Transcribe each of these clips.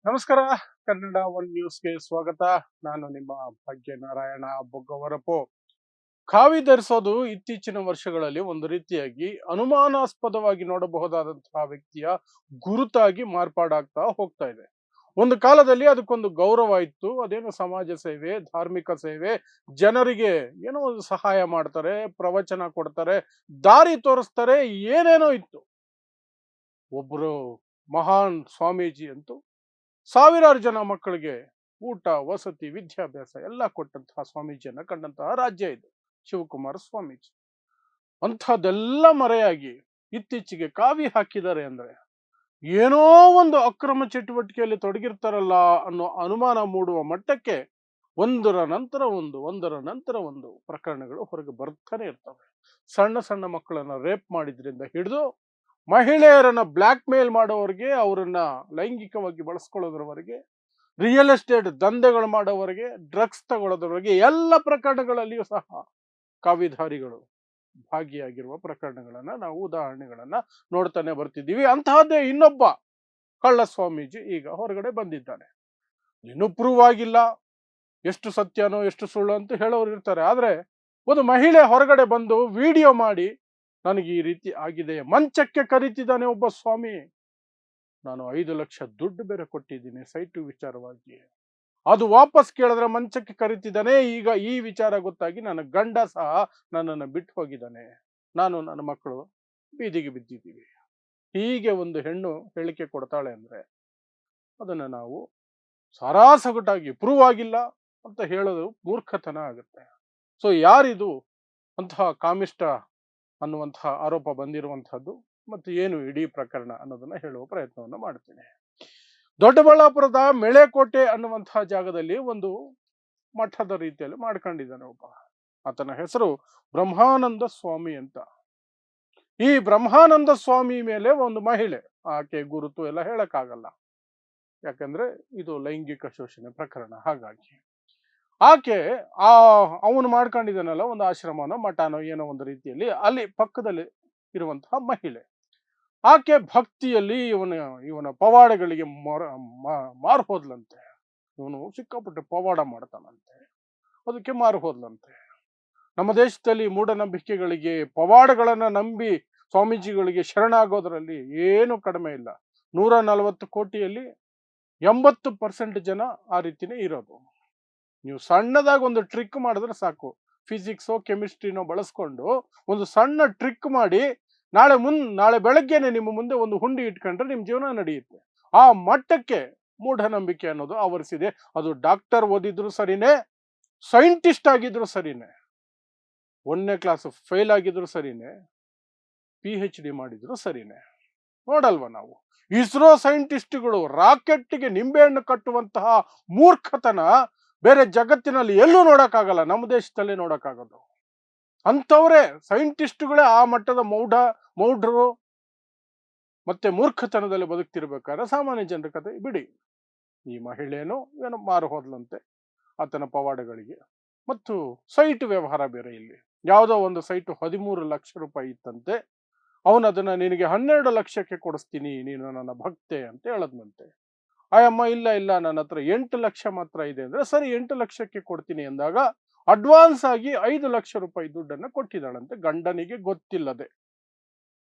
ನಮಸ್ಕಾರ. ಕನ್ನಡ ಒನ್ ನ್ಯೂಸ್ಗೆ ಸ್ವಾಗತ. ನಾನು ನಿಮ್ಮ ಭಾಗ್ಯನಾರಾಯಣ ಬೊಗ್ಗವರಪು. ಖಾವಿ ಧರಿಸೋದು ಇತ್ತೀಚಿನ ವರ್ಷಗಳಲ್ಲಿ ಒಂದು ರೀತಿಯಾಗಿ ಅನುಮಾನಾಸ್ಪದವಾಗಿ ನೋಡಬಹುದಾದಂತಹ ವ್ಯಕ್ತಿಯ ಗುರುತಾಗಿ ಮಾರ್ಪಾಡಾಗ್ತಾ ಹೋಗ್ತಾ ಇದೆ. ಒಂದು ಕಾಲದಲ್ಲಿ ಅದಕ್ಕೊಂದು ಗೌರವ ಇತ್ತು. ಅದೇನು ಸಮಾಜ ಸೇವೆ, ಧಾರ್ಮಿಕ ಸೇವೆ, ಜನರಿಗೆ ಏನೋ ಒಂದು ಸಹಾಯ ಮಾಡ್ತಾರೆ, ಪ್ರವಚನ ಕೊಡ್ತಾರೆ, ದಾರಿ ತೋರಿಸ್ತಾರೆ, ಏನೇನೋ ಇತ್ತು. ಒಬ್ರು ಮಹಾನ್ ಸ್ವಾಮೀಜಿ ಅಂತೂ ಸಾವಿರಾರು ಜನ ಮಕ್ಕಳಿಗೆ ಊಟ, ವಸತಿ, ವಿದ್ಯಾಭ್ಯಾಸ ಎಲ್ಲ ಕೊಟ್ಟಂತಹ ಸ್ವಾಮೀಜಿಯನ್ನ ಕಂಡಂತಹ ರಾಜ್ಯ ಇದು, ಶಿವಕುಮಾರ ಸ್ವಾಮೀಜಿ. ಅಂಥದ್ದೆಲ್ಲ ಮರೆಯಾಗಿ ಇತ್ತೀಚೆಗೆ ಕಾವಿ ಹಾಕಿದ್ದಾರೆ ಅಂದ್ರೆ ಏನೋ ಒಂದು ಅಕ್ರಮ ಚಟುವಟಿಕೆಯಲ್ಲಿ ತೊಡಗಿರ್ತಾರಲ್ಲ ಅನ್ನೋ ಅನುಮಾನ ಮೂಡುವ ಮಟ್ಟಕ್ಕೆ ಒಂದರ ನಂತರ ಒಂದು ಪ್ರಕರಣಗಳು ಹೊರಗೆ ಬರ್ತಾನೆ ಇರ್ತವೆ. ಸಣ್ಣ ಸಣ್ಣ ಮಕ್ಕಳನ್ನ ರೇಪ್ ಮಾಡಿದ್ರಿಂದ ಹಿಡಿದು ಮಹಿಳೆಯರನ್ನ ಬ್ಲ್ಯಾಕ್ ಮೇಲ್ ಮಾಡೋವರೆಗೆ, ಅವರನ್ನ ಲೈಂಗಿಕವಾಗಿ ಬಳಸ್ಕೊಳ್ಳೋದ್ರವರೆಗೆ, ರಿಯಲ್ ಎಸ್ಟೇಟ್ ದಂಧೆಗಳು ಮಾಡೋವರೆಗೆ, ಡ್ರಗ್ಸ್ ತಗೊಳ್ಳೋದ್ರವರೆಗೆ ಎಲ್ಲ ಪ್ರಕರಣಗಳಲ್ಲಿಯೂ ಸಹ ಕಾವಿಧಾರಿಗಳು ಭಾಗಿಯಾಗಿರುವ ಪ್ರಕರಣಗಳನ್ನ ನಾವು ಉದಾಹರಣೆಗಳನ್ನ ನೋಡ್ತಾನೆ ಬರ್ತಿದ್ದೀವಿ. ಅಂತಹದ್ದೇ ಇನ್ನೊಬ್ಬ ಕಳ್ಳ ಸ್ವಾಮೀಜಿ ಈಗ ಹೊರಗಡೆ ಬಂದಿದ್ದಾನೆ. ಇನ್ನೂ ಪ್ರೂವ್ ಆಗಿಲ್ಲ, ಎಷ್ಟು ಸತ್ಯನೋ ಎಷ್ಟು ಸುಳ್ಳು ಅಂತ ಹೇಳೋರು ಇರ್ತಾರೆ. ಆದ್ರೆ ಒಂದು ಮಹಿಳೆ ಹೊರಗಡೆ ಬಂದು ವಿಡಿಯೋ ಮಾಡಿ ನನಗೆ ಈ ರೀತಿ ಆಗಿದೆ, ಮಂಚಕ್ಕೆ ಕರೀತಿದ್ದಾನೆ ಒಬ್ಬ ಸ್ವಾಮಿ, ನಾನು 5 ಲಕ್ಷ ದುಡ್ಡು ಬೇರೆ ಕೊಟ್ಟಿದ್ದೀನಿ ಸೈಟು ವಿಚಾರವಾಗಿ, ಅದು ವಾಪಸ್ ಕೇಳಿದ್ರೆ ಮಂಚಕ್ಕೆ ಕರೀತಿದ್ದಾನೆ, ಈಗ ಈ ವಿಚಾರ ಗೊತ್ತಾಗಿ ನನ್ನ ಗಂಡ ಸಹ ನನ್ನನ್ನು ಬಿಟ್ಟು ಹೋಗಿದ್ದಾನೆ, ನಾನು ನನ್ನ ಮಕ್ಕಳು ಬೀದಿಗೆ ಬಿದ್ದಿದ್ದೀವಿ. ಹೀಗೆ ಒಂದು ಹೆಣ್ಣು ಹೇಳಿಕೆ ಕೊಡ್ತಾಳೆ ಅಂದ್ರೆ ಅದನ್ನ ನಾವು ಸಾರಾಸಗಟಾಗಿ ಪ್ರೂವ್ ಆಗಿಲ್ಲ ಅಂತ ಹೇಳೋದು ಮೂರ್ಖತನ ಆಗುತ್ತೆ. ಸೊ ಯಾರಿದು ಅಂತಹ ಕಾಮಿಷ್ಟ ಅನ್ನುವಂತಹ ಆರೋಪ ಬಂದಿರುವಂತಹದ್ದು ಮತ್ತು ಏನು ಇಡೀ ಪ್ರಕರಣ ಅನ್ನೋದನ್ನ ಹೇಳುವ ಪ್ರಯತ್ನವನ್ನು ಮಾಡ್ತೀನಿ. ದೊಡ್ಡಬಳ್ಳಾಪುರದ ಮೆಳೆಕೋಟೆ ಅನ್ನುವಂತಹ ಜಾಗದಲ್ಲಿ ಒಂದು ಮಠದ ರೀತಿಯಲ್ಲಿ ಮಾಡ್ಕೊಂಡಿದ್ದಾನೆ ಒಬ್ಬ. ಆತನ ಹೆಸರು ಬ್ರಹ್ಮಾನಂದ ಸ್ವಾಮಿ ಅಂತ. ಈ ಬ್ರಹ್ಮಾನಂದ ಸ್ವಾಮಿ ಮೇಲೆ ಒಂದು ಮಹಿಳೆ, ಆಕೆ ಗುರುತು ಎಲ್ಲ ಹೇಳಕ್ಕಾಗಲ್ಲ, ಯಾಕಂದ್ರೆ ಇದು ಲೈಂಗಿಕ ಶೋಷಣೆ ಪ್ರಕರಣ. ಹಾಗಾಗಿ ಆಕೆ ಅವನು ಮಾಡ್ಕೊಂಡಿದ್ದಾನಲ್ಲ ಒಂದು ಆಶ್ರಮನೋ ಮಠನೋ ಏನೋ ಒಂದು ರೀತಿಯಲ್ಲಿ, ಅಲ್ಲಿ ಪಕ್ಕದಲ್ಲಿ ಇರುವಂತಹ ಮಹಿಳೆ, ಆಕೆ ಭಕ್ತಿಯಲ್ಲಿ ಇವನ ಪವಾಡಗಳಿಗೆ ಮಾರು ಹೋದ್ಲಂತೆ. ಇವನು ಸಿಕ್ಕಾಪಟ್ಟೆ ಪವಾಡ ಮಾಡ್ತಾನಂತೆ, ಅದಕ್ಕೆ ಮಾರು ಹೋದ್ಲಂತೆ. ನಮ್ಮ ದೇಶದಲ್ಲಿ ಮೂಢನಂಬಿಕೆಗಳಿಗೆ, ಪವಾಡಗಳನ್ನ ನಂಬಿ ಸ್ವಾಮೀಜಿಗಳಿಗೆ ಶರಣಾಗೋದ್ರಲ್ಲಿ ಏನು ಕಡಿಮೆ ಇಲ್ಲ. 140 ಕೋಟಿಯಲ್ಲಿ 80% ಜನ ಆ ರೀತಿನೇ ಇರೋದು. ನೀವು ಸಣ್ಣದಾಗಿ ಒಂದು ಟ್ರಿಕ್ ಮಾಡಿದ್ರೆ ಸಾಕು, ಫಿಸಿಕ್ಸೋ ಕೆಮಿಸ್ಟ್ರಿನೋ ಬಳಸ್ಕೊಂಡು ಒಂದು ಸಣ್ಣ ಟ್ರಿಕ್ ಮಾಡಿ ನಾಳೆ ಬೆಳಗ್ಗೆನೆ ನಿಮ್ಮ ಮುಂದೆ ಒಂದು ಹುಂಡಿ ಇಟ್ಕೊಂಡ್ರೆ ನಿಮ್ಮ ಜೀವನ ನಡೆಯುತ್ತೆ. ಆ ಮಟ್ಟಕ್ಕೆ ಮೂಢನಂಬಿಕೆ ಅನ್ನೋದು ಆವರಿಸಿದೆ. ಅದು ಡಾಕ್ಟರ್ ಓದಿದ್ರು ಸರಿನೇ, ಸೈಂಟಿಸ್ಟ್ ಆಗಿದ್ರು ಸರಿನೇ, 1ನೇ ಕ್ಲಾಸ್ ಫೇಲ್ ಆಗಿದ್ರು ಸರಿನೇ, PhD ಮಾಡಿದ್ರು ಸರಿನೇ. ನೋಡಲ್ವಾ ನಾವು ಇಸ್ರೋ ಸೈಂಟಿಸ್ಟ್ಗಳು ರಾಕೆಟ್ಗೆ ನಿಂಬೆಹಣ್ಣು ಕಟ್ಟುವಂತಹ ಮೂರ್ಖತನ ಬೇರೆ ಜಗತ್ತಿನಲ್ಲಿ ಎಲ್ಲೂ ನೋಡಕ್ಕಾಗಲ್ಲ, ನಮ್ಮ ದೇಶದಲ್ಲೇ ನೋಡಕ್ಕಾಗೋದು. ಅಂಥವ್ರೆ ಸೈಂಟಿಸ್ಟ್ಗಳೇ ಆ ಮಟ್ಟದ ಮೌಢರು ಮತ್ತೆ ಮೂರ್ಖತನದಲ್ಲಿ ಬದುಕ್ತಿರ್ಬೇಕಾದ್ರೆ ಸಾಮಾನ್ಯ ಜನರ ಕತೆ ಬಿಡಿ. ಈ ಮಹಿಳೆಯನ್ನು ಏನೋ ಮಾರು ಹೋದ್ಲಂತೆ ಆತನ ಪವಾಡಗಳಿಗೆ. ಮತ್ತು ಸೈಟ್ ವ್ಯವಹಾರ ಬೇರೆ. ಇಲ್ಲಿ ಯಾವುದೋ ಒಂದು ಸೈಟ್ 13 ಲಕ್ಷ ರೂಪಾಯಿ ಇತ್ತಂತೆ. ಅವನು ಅದನ್ನ ನಿನಗೆ 12 ಲಕ್ಷಕ್ಕೆ ಕೊಡಿಸ್ತೀನಿ, ನೀನು ನನ್ನ ಭಕ್ತೆ ಅಂತ ಹೇಳದ್ನಂತೆ. ಅಯ್ಯಮ್ಮ ಇಲ್ಲ ನನ್ನ ಹತ್ರ 8 ಲಕ್ಷ ಮಾತ್ರ ಇದೆ ಅಂದ್ರೆ, ಸರಿ 8 ಲಕ್ಷಕ್ಕೆ ಕೊಡ್ತೀನಿ ಎಂದಾಗ ಅಡ್ವಾನ್ಸ್ ಆಗಿ 5 ಲಕ್ಷ ರೂಪಾಯಿ ದುಡ್ಡನ್ನ ಕೊಟ್ಟಿದ್ದಾಳಂತೆ ಗಂಡನಿಗೆ ಗೊತ್ತಿಲ್ಲದೆ.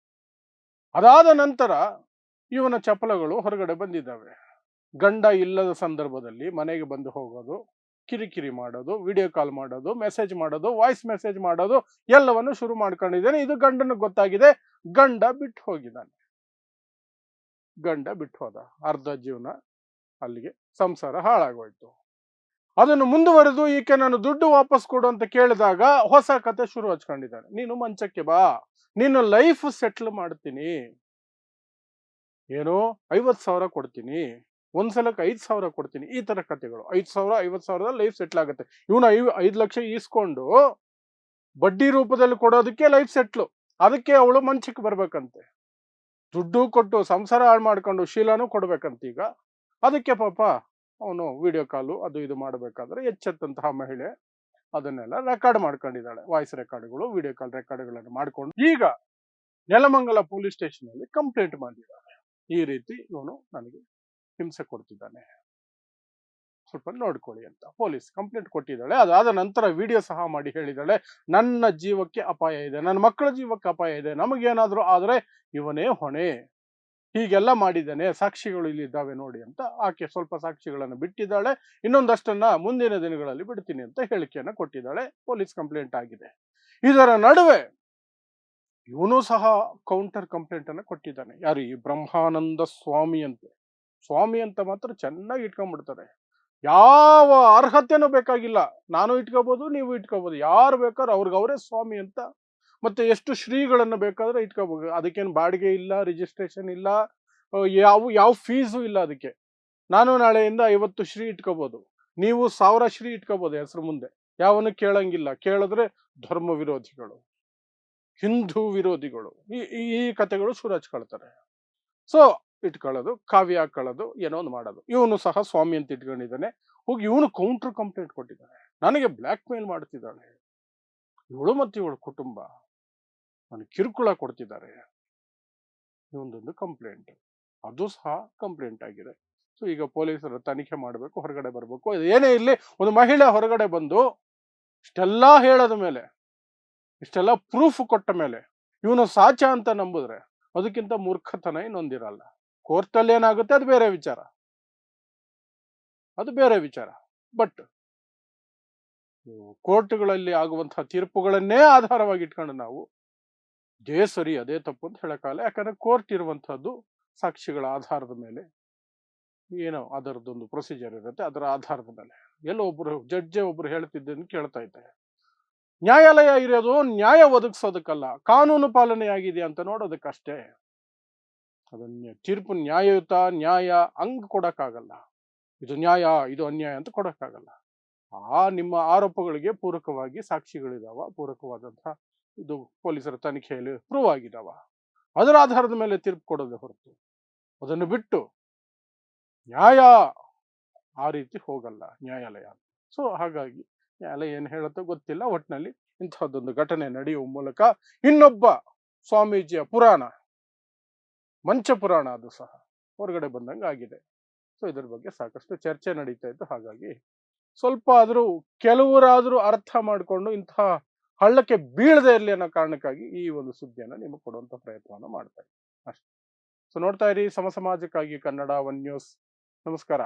ಅದಾದ ನಂತರ ಇವನ ಚಪಲಗಳು ಹೊರಗಡೆ ಬಂದಿದ್ದಾವೆ. ಗಂಡ ಇಲ್ಲದ ಸಂದರ್ಭದಲ್ಲಿ ಮನೆಗೆ ಬಂದು ಹೋಗೋದು, ಕಿರಿಕಿರಿ ಮಾಡೋದು, ವಿಡಿಯೋ ಕಾಲ್ ಮಾಡೋದು, ಮೆಸೇಜ್ ಮಾಡೋದು, ವಾಯ್ಸ್ ಮೆಸೇಜ್ ಮಾಡೋದು ಎಲ್ಲವನ್ನು ಶುರು ಮಾಡ್ಕೊಂಡಿದ್ದಾನೆ. ಇದು ಗಂಡನಿಗೆ ಗೊತ್ತಾಗಿದೆ. ಗಂಡ ಬಿಟ್ಟು ಹೋಗಿದ್ದಾನೆ. ಗಂಡ ಬಿಟ್ಟು ಹೋದ, ಅರ್ಧ ಜೀವನ ಅಲ್ಲಿಗೆ ಸಂಸಾರ ಹಾಳಾಗೋಯ್ತು. ಅದನ್ನು ಮುಂದುವರೆದು ಈಕೆ ನಾನು ದುಡ್ಡು ವಾಪಸ್ ಕೊಡು ಅಂತ ಕೇಳಿದಾಗ ಹೊಸ ಕತೆ ಶುರು ಹಚ್ಕೊಂಡಿದ್ದಾನೆ. ನೀನು ಮಂಚಕ್ಕೆ ಬಾ, ನೀನು ಲೈಫ್ ಸೆಟ್ಲ್ ಮಾಡ್ತೀನಿ, ಏನೋ 50,000 ಕೊಡ್ತೀನಿ, ಒಂದ್ಸಲಕ್ಕೆ 5,000 ಕೊಡ್ತೀನಿ, ಈ ತರ ಕತೆಗಳು. 5,000 50,000 ಲೈಫ್ ಸೆಟ್ಲ್ ಆಗುತ್ತೆ. ಇವನು 5 ಲಕ್ಷ ಈಸ್ಕೊಂಡು ಬಡ್ಡಿ ರೂಪದಲ್ಲಿ ಕೊಡೋದಕ್ಕೆ ಲೈಫ್ ಸೆಟ್ಲು. ಅದಕ್ಕೆ ಅವಳು ಮಂಚಕ್ಕೆ ಬರ್ಬೇಕಂತೆ. ದುಡ್ಡು ಕೊಟ್ಟು ಸಂಸಾರ ಹಾಳು ಮಾಡ್ಕೊಂಡು ಶೀಲಾನು ಕೊಡ್ಬೇಕಂತ ಈಗ. ಅದಕ್ಕೆ ಪಾಪ ಅವನು ವಿಡಿಯೋ ಕಾಲು ಅದು ಇದು ಮಾಡಬೇಕಾದ್ರೆ ಎಚ್ಚೆತ್ತಂತಹ ಮಹಿಳೆ ಅದನ್ನೆಲ್ಲ ರೆಕಾರ್ಡ್ ಮಾಡ್ಕೊಂಡಿದ್ದಾಳೆ. ವಾಯ್ಸ್ ರೆಕಾರ್ಡ್ಗಳು, ವಿಡಿಯೋ ಕಾಲ್ ರೆಕಾರ್ಡ್ಗಳನ್ನು ಮಾಡ್ಕೊಂಡು ಈಗ ನೆಲಮಂಗಲ ಪೊಲೀಸ್ ಸ್ಟೇಷನ್ ಅಲ್ಲಿ ಕಂಪ್ಲೇಂಟ್ ಮಾಡಿದ್ದಾಳೆ. ಈ ರೀತಿ ಇವನು ನನಗೆ ಹಿಂಸೆ ಕೊಡ್ತಿದ್ದಾನೆ, ಸ್ವಲ್ಪ ನೋಡ್ಕೊಳ್ಳಿ ಅಂತ ಪೊಲೀಸ್ ಕಂಪ್ಲೇಂಟ್ ಕೊಟ್ಟಿದ್ದಾಳೆ. ಅದಾದ ನಂತರ ವಿಡಿಯೋ ಸಹ ಮಾಡಿ ಹೇಳಿದ್ದಾಳೆ, ನನ್ನ ಜೀವಕ್ಕೆ ಅಪಾಯ ಇದೆ, ನನ್ನ ಮಕ್ಕಳ ಜೀವಕ್ಕೆ ಅಪಾಯ ಇದೆ, ನಮಗೇನಾದ್ರೂ ಆದ್ರೆ ಇವನೇ ಹೊಣೆ, ಹೀಗೆಲ್ಲ ಮಾಡಿದ್ದಾನೆ, ಸಾಕ್ಷಿಗಳು ಇಲ್ಲಿದ್ದಾವೆ ನೋಡಿ ಅಂತ ಆಕೆ ಸ್ವಲ್ಪ ಸಾಕ್ಷಿಗಳನ್ನು ಬಿಟ್ಟಿದ್ದಾಳೆ. ಇನ್ನೊಂದಷ್ಟನ್ನ ಮುಂದಿನ ದಿನಗಳಲ್ಲಿ ಬಿಡ್ತೀನಿ ಅಂತ ಹೇಳಿಕೆಯನ್ನು ಕೊಟ್ಟಿದ್ದಾಳೆ. ಪೊಲೀಸ್ ಕಂಪ್ಲೇಂಟ್ ಆಗಿದೆ. ಇದರ ನಡುವೆ ಇವನು ಸಹ ಕೌಂಟರ್ ಕಂಪ್ಲೇಂಟ್ ಅನ್ನು ಕೊಟ್ಟಿದ್ದಾನೆ. ಯಾರು? ಈ ಬ್ರಹ್ಮಾನಂದ ಸ್ವಾಮಿ ಅಂತ. ಸ್ವಾಮಿ ಅಂತ ಮಾತ್ರ ಚೆನ್ನಾಗಿ ಇಟ್ಕೊಂಡ್ಬಿಡ್ತಾರೆ, ಯಾವ ಅರ್ಹತೆನೂ ಬೇಕಾಗಿಲ್ಲ, ನಾನು ಇಟ್ಕೋಬಹುದು, ನೀವು ಇಟ್ಕೋಬಹುದು, ಯಾರು ಬೇಕಾದ್ರೂ ಅವ್ರಿಗೆ ಅವರೇ ಸ್ವಾಮಿ ಅಂತ. ಮತ್ತೆ ಎಷ್ಟು ಶ್ರೀಗಳನ್ನು ಬೇಕಾದ್ರೆ ಇಟ್ಕೋಬಹುದು, ಅದಕ್ಕೇನು ಬಾಡಿಗೆ ಇಲ್ಲ, ರಿಜಿಸ್ಟ್ರೇಷನ್ ಇಲ್ಲ, ಯಾವ ಫೀಸು ಇಲ್ಲ ಅದಕ್ಕೆ. ನಾನು ನಾಳೆಯಿಂದ 50 ಶ್ರೀ ಇಟ್ಕೋಬಹುದು, ನೀವು 1000 ಶ್ರೀ ಇಟ್ಕೋಬಹುದು ಹೆಸರು ಮುಂದೆ, ಯಾವನು ಕೇಳಂಗಿಲ್ಲ. ಕೇಳಿದ್ರೆ ಧರ್ಮ ವಿರೋಧಿಗಳು, ಹಿಂದೂ ವಿರೋಧಿಗಳು, ಈ ಕಥೆಗಳು ಶುರು ಹಚ್ಕೊಳ್ತಾರೆ. ಸೊ ಇಟ್ಕೊಳ್ಳೋದು, ಕಾವ್ಯ ಹಾಕೊಳ್ಳೋದು, ಏನೋ ಒಂದು ಮಾಡೋದು. ಇವನು ಸಹ ಸ್ವಾಮಿ ಅಂತ ಇಟ್ಕೊಂಡಿದ್ದಾನೆ. ಹೋಗಿ ಇವನು ಕೌಂಟರ್ ಕಂಪ್ಲೇಂಟ್ ಕೊಟ್ಟಿದ್ದಾನೆ, ನನಗೆ ಬ್ಲ್ಯಾಕ್ ಮೇಲ್ ಮಾಡ್ತಿದ್ದಾಳೆ ಇವಳು ಮತ್ತು ಇವಳು ಕುಟುಂಬ, ನನಗೆ ಕಿರುಕುಳ ಕೊಡ್ತಿದ್ದಾರೆ, ಇವೊಂದೊಂದು ಕಂಪ್ಲೇಂಟ್. ಅದು ಸಹ ಕಂಪ್ಲೇಂಟ್ ಆಗಿದೆ. ಸೊ ಈಗ ಪೊಲೀಸರು ತನಿಖೆ ಮಾಡಬೇಕು, ಹೊರಗಡೆ ಬರಬೇಕು. ಏನೇ ಇರಲಿ, ಒಂದು ಮಹಿಳೆ ಹೊರಗಡೆ ಬಂದು ಇಷ್ಟೆಲ್ಲ ಹೇಳದ ಮೇಲೆ, ಇಷ್ಟೆಲ್ಲ ಪ್ರೂಫ್ ಕೊಟ್ಟ ಮೇಲೆ ಇವನು ಸಾಚ ಅಂತ ನಂಬಿದ್ರೆ ಅದಕ್ಕಿಂತ ಮೂರ್ಖತನ ಇನ್ನೊಂದಿರಲ್ಲ. ಕೋರ್ಟಲ್ಲಿ ಏನಾಗುತ್ತೆ ಅದು ಬೇರೆ ವಿಚಾರ, ಅದು ಬೇರೆ ವಿಚಾರ. ಬಟ್ ಕೋರ್ಟ್ಗಳಲ್ಲಿ ಆಗುವಂತಹ ತೀರ್ಪುಗಳನ್ನೇ ಆಧಾರವಾಗಿ ಇಟ್ಕೊಂಡು ನಾವು ಇದೇ ಸರಿ ಅದೇ ತಪ್ಪು ಅಂತ ಹೇಳಕ್ಕಾಗಲ್ಲ. ಯಾಕಂದ್ರೆ ಕೋರ್ಟ್ ಇರುವಂತಹದ್ದು ಸಾಕ್ಷಿಗಳ ಆಧಾರದ ಮೇಲೆ, ಏನೋ ಅದರದ್ದೊಂದು ಪ್ರೊಸೀಜರ್ ಇರುತ್ತೆ, ಅದರ ಆಧಾರದ ಮೇಲೆ. ಎಲ್ಲೋ ಒಬ್ರು ಜಡ್ಜೆ ಒಬ್ರು ಹೇಳ್ತಿದ್ದನ್ನು ಕೇಳ್ತಾ ಇದ್ದೆ, ನ್ಯಾಯಾಲಯ ಇರೋದು ನ್ಯಾಯ ಒದಗಿಸೋದಕ್ಕಲ್ಲ, ಕಾನೂನು ಪಾಲನೆ ಆಗಿದೆ ಅಂತ ನೋಡೋದಕ್ಕಷ್ಟೇ. ಅದನ್ನ ತೀರ್ಪು ನ್ಯಾಯಯುತ, ನ್ಯಾಯ ಹಂಗ್ ಕೊಡಕ್ಕಾಗಲ್ಲ, ಇದು ನ್ಯಾಯ ಇದು ಅನ್ಯಾಯ ಅಂತ ಕೊಡಕ್ಕಾಗಲ್ಲ. ನಿಮ್ಮ ಆರೋಪಗಳಿಗೆ ಪೂರಕವಾಗಿ ಸಾಕ್ಷಿಗಳಿದಾವ, ಪೂರಕವಾದಂತಹ ಇದು ಪೊಲೀಸರ ತನಿಖೆಯಲ್ಲಿ ಪ್ರೂವ್ ಆಗಿದಾವ, ಅದರ ಆಧಾರದ ಮೇಲೆ ತೀರ್ಪು ಕೊಡೋದೇ ಹೊರತು ಅದನ್ನು ಬಿಟ್ಟು ನ್ಯಾಯ ಆ ರೀತಿ ಹೋಗಲ್ಲ ನ್ಯಾಯಾಲಯ. ಸೊ ಹಾಗಾಗಿ ನ್ಯಾಯಾಲಯ ಏನು ಹೇಳುತ್ತೋ ಗೊತ್ತಿಲ್ಲ. ಒಟ್ಟಿನಲ್ಲಿ ಇಂತಹದ್ದೊಂದು ಘಟನೆ ನಡೆಯುವ ಮೂಲಕ ಇನ್ನೊಬ್ಬ ಸ್ವಾಮೀಜಿಯ ಪುರಾಣ, ಮಂಚ ಪುರಾಣ, ಅದು ಸಹ ಹೊರಗಡೆ ಬಂದಂಗೆ ಆಗಿದೆ. ಸೊ ಇದ್ರ ಬಗ್ಗೆ ಸಾಕಷ್ಟು ಚರ್ಚೆ ನಡೀತಾ ಇತ್ತು. ಹಾಗಾಗಿ ಸ್ವಲ್ಪ ಆದ್ರೂ ಕೆಲವರಾದ್ರೂ ಅರ್ಥ ಮಾಡಿಕೊಂಡು ಇಂತಹ ಹಳ್ಳಕ್ಕೆ ಬೀಳದೆ ಇರಲಿ ಅನ್ನೋ ಕಾರಣಕ್ಕಾಗಿ ಈ ಒಂದು ಸುದ್ದಿಯನ್ನು ನಿಮಗೆ ಕೊಡುವಂತ ಪ್ರಯತ್ನವನ್ನು ಮಾಡ್ತಾ ಇದ್ದೀನಿ ಅಷ್ಟೇ. ಸೊ ನೋಡ್ತಾ ಇರಿ ಸಮಾಜಕ್ಕಾಗಿ ಕನ್ನಡ 1 ನ್ಯೂಸ್. ನಮಸ್ಕಾರ.